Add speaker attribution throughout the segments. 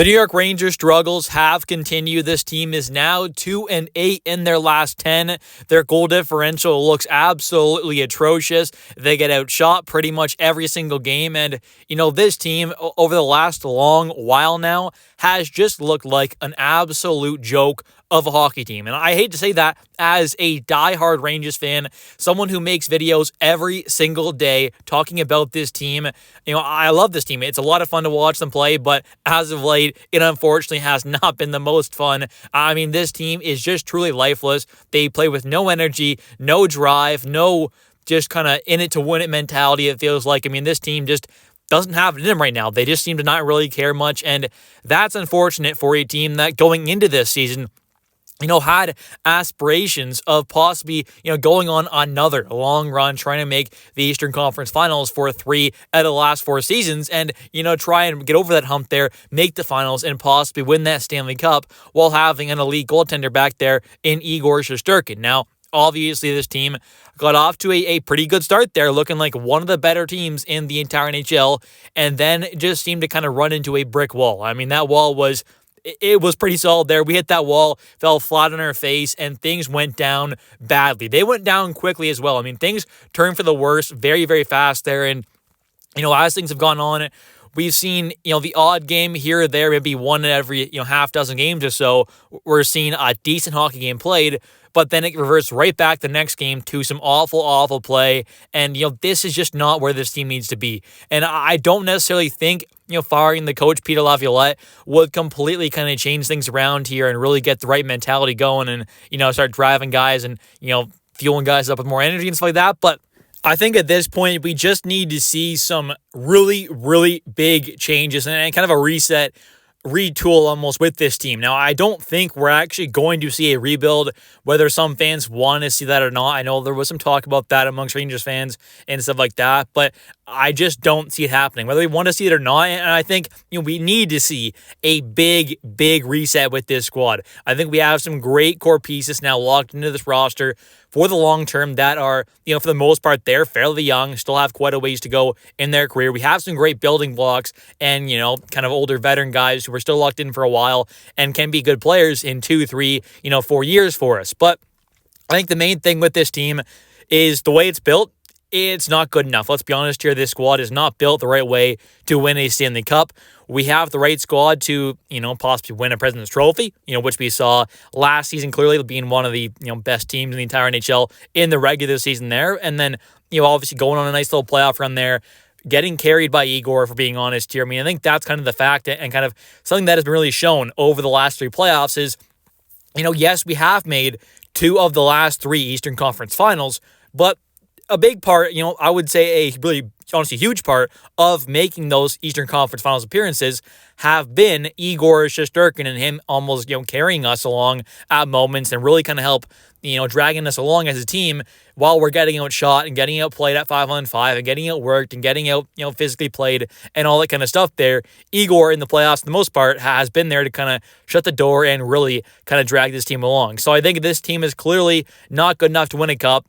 Speaker 1: The New York Rangers struggles have continued. This team is now 2-8 in their last 10. Their goal differential looks absolutely atrocious. They get outshot pretty much every single game. And, this team over the last long while now has just looked like an absolute joke of a hockey team. And I hate to say that as a diehard Rangers fan, someone who makes videos every single day talking about this team. I love this team. It's a lot of fun to watch them play, but as of late, it unfortunately has not been the most fun. This team is just truly lifeless. They play with no energy, no drive, no just kind of in it to win it mentality, it feels like. This team just doesn't have it in them right now. They just seem to not really care much, and that's unfortunate for a team that going into this season had aspirations of possibly, going on another long run, trying to make the Eastern Conference Finals for 3 out of the last 4 seasons and, try and get over that hump there, make the finals, and possibly win that Stanley Cup while having an elite goaltender back there in Igor Shesterkin. Now, obviously, this team got off to a pretty good start there, looking like one of the better teams in the entire NHL, and then just seemed to kind of run into a brick wall. That wall was pretty solid there. We hit that wall, fell flat on our face, and things went down badly. They went down quickly as well. Things turned for the worse very, very fast there. And, as things have gone on, we've seen, the odd game here or there, maybe one in every, half dozen games or so. We're seeing a decent hockey game played, but then it reverts right back the next game to some awful, awful play. And, this is just not where this team needs to be. And I don't necessarily think, firing the coach, Peter Laviolette, would completely kind of change things around here and really get the right mentality going and, start driving guys and, fueling guys up with more energy and stuff like that. But I think at this point, we just need to see some really, really big changes and kind of a reset, retool almost with this team. Now, I don't think we're actually going to see a rebuild, whether some fans want to see that or not. I know there was some talk about that amongst Rangers fans and stuff like that, but I just don't see it happening, whether we want to see it or not. And I think we need to see a big, big reset with this squad. I think we have some great core pieces now locked into this roster for the long term that are, for the most part, they're fairly young, still have quite a ways to go in their career. We have some great building blocks and, kind of older veteran guys who are still locked in for a while and can be good players in 2, 3, 4 years for us. But I think the main thing with this team is the way it's built. It's not good enough. Let's be honest here. This squad is not built the right way to win a Stanley Cup. We have the right squad to, possibly win a President's Trophy, which we saw last season clearly being one of the, best teams in the entire NHL in the regular season there. And then, obviously going on a nice little playoff run there, getting carried by Igor, for being honest here. I think that's kind of the fact and kind of something that has been really shown over the last 3 playoffs is, yes, we have made 2 of the last 3 Eastern Conference Finals, but a big part, I would say a really, honestly, huge part of making those Eastern Conference Finals appearances have been Igor Shesterkin and him almost, carrying us along at moments and really kind of help, dragging us along as a team while we're getting outshot and getting outplayed at 5-on-5 and getting outworked and getting out, physically played and all that kind of stuff there. Igor in the playoffs, for the most part, has been there to kind of shut the door and really kind of drag this team along. So I think this team is clearly not good enough to win a cup.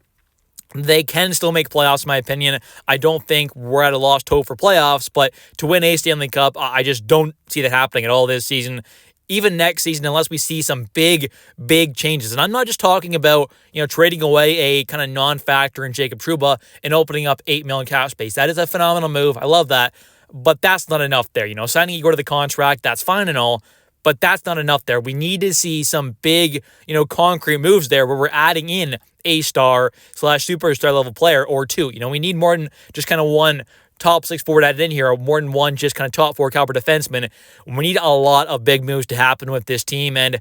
Speaker 1: They can still make playoffs, in my opinion. I don't think we're at a lost hope for playoffs, but to win a Stanley Cup, I just don't see that happening at all this season. Even next season, unless we see some big, big changes. And I'm not just talking about, trading away a kind of non-factor in Jacob Trouba and opening up $8 million cap space. That is a phenomenal move. I love that. But that's not enough there. Signing Igor to the contract, that's fine and all. But that's not enough there. We need to see some big, concrete moves there where we're adding in a star/superstar level player or 2. We need more than just kind of one top 6 forward added in here or more than one just kind of top 4 caliber defenseman. We need a lot of big moves to happen with this team. And,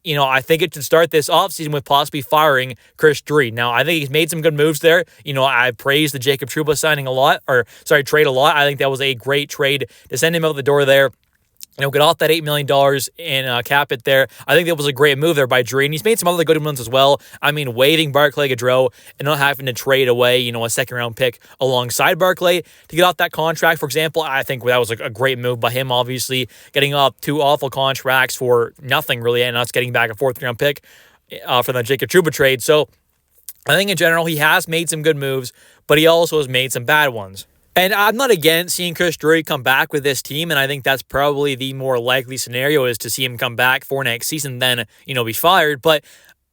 Speaker 1: I think it should start this offseason with possibly firing Chris Drury. Now, I think he's made some good moves there. I praised the Jacob Trouba trade a lot. I think that was a great trade to send him out the door there. Get off that $8 million and cap it there. I think that was a great move there by Drury, and he's made some other good ones as well. Waiving Barclay Gaudreau and not having to trade away, a second-round pick alongside Barclay to get off that contract, for example. I think that was a great move by him, obviously, getting off 2 awful contracts for nothing, really, and us getting back a 4th-round pick for the Jacob Trouba trade. So I think in general, he has made some good moves, but he also has made some bad ones. And I'm not against seeing Chris Drury come back with this team, and I think that's probably the more likely scenario is to see him come back for next season than, be fired. But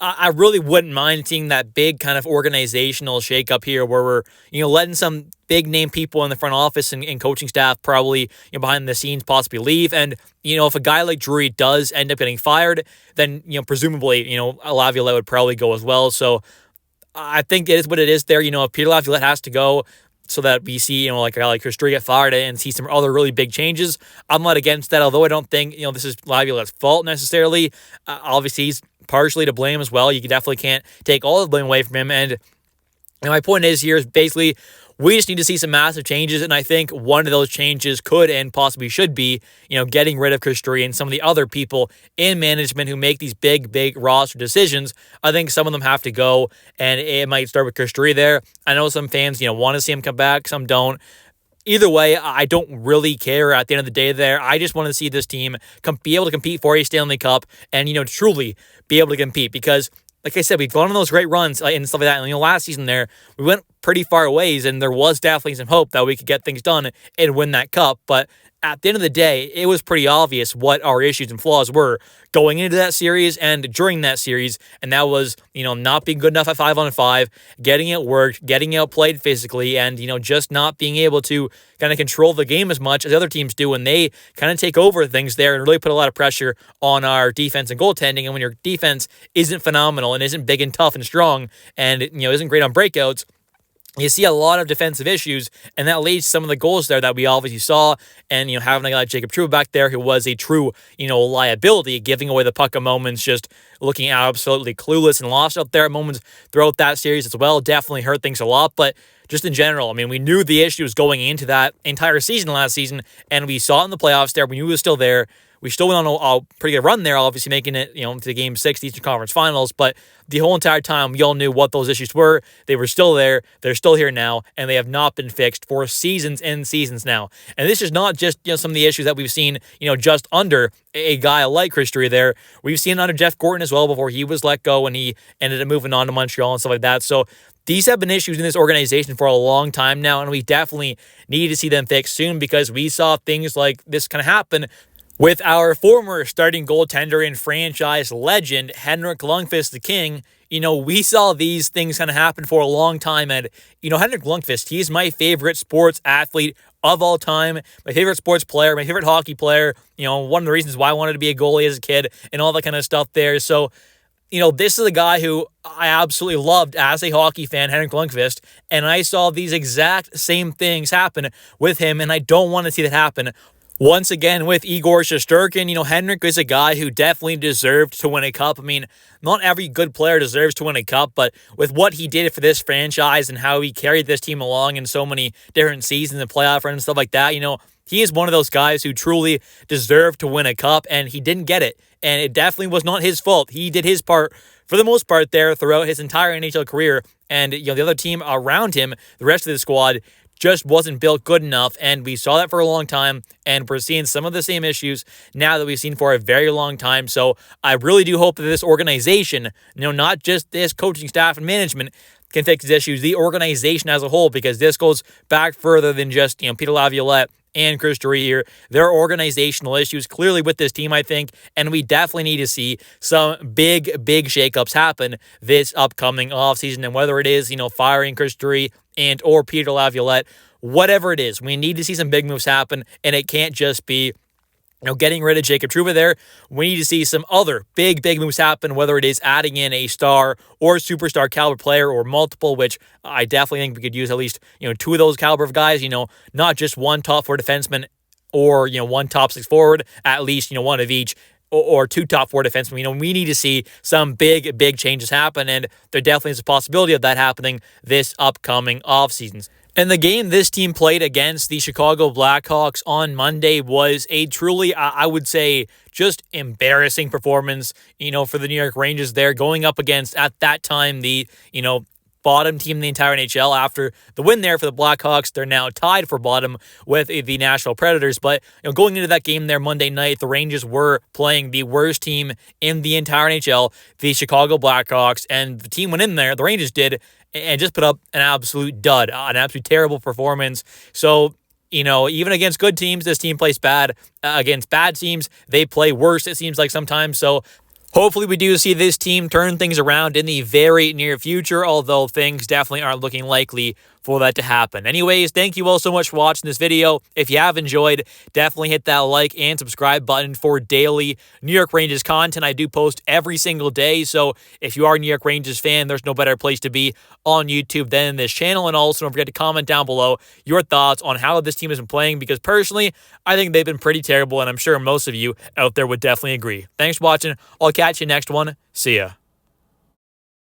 Speaker 1: I really wouldn't mind seeing that big kind of organizational shakeup here where we're, letting some big name people in the front office and coaching staff probably behind the scenes possibly leave. And, if a guy like Drury does end up getting fired, then, presumably, Laviolette would probably go as well. So I think it is what it is there. If Peter Laviolette has to go, so that we see, like a guy like Chris Drury get fired and see some other really big changes. I'm not against that, although I don't think, this is Laviolette's fault necessarily. Obviously, he's partially to blame as well. You definitely can't take all the blame away from him. And my point is here is basically we just need to see some massive changes, and I think one of those changes could and possibly should be, getting rid of Chris Drury and some of the other people in management who make these big roster decisions. I think some of them have to go, and it might start with Chris Drury there. I know some fans, want to see him come back, some don't. Either way, I don't really care at the end of the day there. I just want to see this team be able to compete for a Stanley Cup and, truly be able to compete because, like I said, we've gone on those great runs and stuff like that. And, last season there, we went pretty far ways, and there was definitely some hope that we could get things done and win that cup. But at the end of the day, it was pretty obvious what our issues and flaws were going into that series and during that series. And that was, not being good enough at 5-on-5, getting it worked, getting outplayed physically, and, just not being able to kind of control the game as much as other teams do when they kind of take over things there and really put a lot of pressure on our defense and goaltending. And when your defense isn't phenomenal and isn't big and tough and strong and, isn't great on breakouts, you see a lot of defensive issues, and that leads to some of the goals there that we obviously saw. And, having a guy like Jacob Trouba back there who was a true, liability, giving away the puck at moments, just looking absolutely clueless and lost out there at moments throughout that series as well, definitely hurt things a lot. But just in general, we knew the issues going into that entire season last season, and we saw it in the playoffs there. We knew it was still there. We still went on a pretty good run there, obviously making it, to Game 6, the Eastern Conference Finals. But the whole entire time, we all knew what those issues were. They were still there. They're still here now, and they have not been fixed for seasons and seasons now. And this is not just, some of the issues that we've seen, just under a guy like Chris Drury there. We've seen under Jeff Gorton as well before he was let go and he ended up moving on to Montreal and stuff like that. So these have been issues in this organization for a long time now, and we definitely need to see them fixed soon because we saw things like this kind of happen with our former starting goaltender and franchise legend, Henrik Lundqvist, the King. We saw these things kind of happen for a long time. And, Henrik Lundqvist, he's my favorite sports athlete of all time, my favorite sports player, my favorite hockey player. One of the reasons why I wanted to be a goalie as a kid and all that kind of stuff there. So, this is a guy who I absolutely loved as a hockey fan, Henrik Lundqvist, and I saw these exact same things happen with him, and I don't want to see that happen once again with Igor Shesterkin. Henrik is a guy who definitely deserved to win a cup. Not every good player deserves to win a cup, but with what he did for this franchise and how he carried this team along in so many different seasons and playoff runs and stuff like that, he is one of those guys who truly deserved to win a cup, and he didn't get it. And it definitely was not his fault. He did his part for the most part there throughout his entire NHL career. And, the other team around him, the rest of the squad, just wasn't built good enough, and we saw that for a long time, and we're seeing some of the same issues now that we've seen for a very long time. So I really do hope that this organization, not just this coaching staff and management, can fix these issues, the organization as a whole, because this goes back further than just, Peter Laviolette and Chris Drury here. There are organizational issues clearly with this team, I think, and we definitely need to see some big shakeups happen this upcoming offseason. And whether it is, firing Chris Drury and or Peter Laviolette, whatever it is, we need to see some big moves happen, and it can't just be getting rid of Jacob Trouba there. We need to see some other big moves happen, whether it is adding in a star or superstar caliber player or multiple, which I definitely think we could use at least, two of those caliber of guys, not just one top four defenseman or, one top six forward, at least, one of each, or two top four defensemen. We need to see some big changes happen, and there definitely is a possibility of that happening this upcoming offseason. And the game this team played against the Chicago Blackhawks on Monday was a truly, I would say, just embarrassing performance, for the New York Rangers there, going up against, at that time, the, bottom team in the entire NHL after the win there for the Blackhawks. They're now tied for bottom with the Nashville Predators. But going into that game there Monday night, the Rangers were playing the worst team in the entire NHL, the Chicago Blackhawks, and the team went in there, the Rangers did, and just put up an absolute dud, an absolute terrible performance. So, even against good teams, this team plays bad. Against bad teams, they play worse, it seems like sometimes. So hopefully we do see this team turn things around in the very near future, although things definitely aren't looking likely for that to happen. Anyways, thank you all so much for watching this video. If you have enjoyed, definitely hit that like and subscribe button for daily New York Rangers content. I do post every single day, so if you are a New York Rangers fan, there's no better place to be on YouTube than this channel. And also, don't forget to comment down below your thoughts on how this team has been playing, because personally, I think they've been pretty terrible, and I'm sure most of you out there would definitely agree. Thanks for watching. I'll catch you next one. See ya.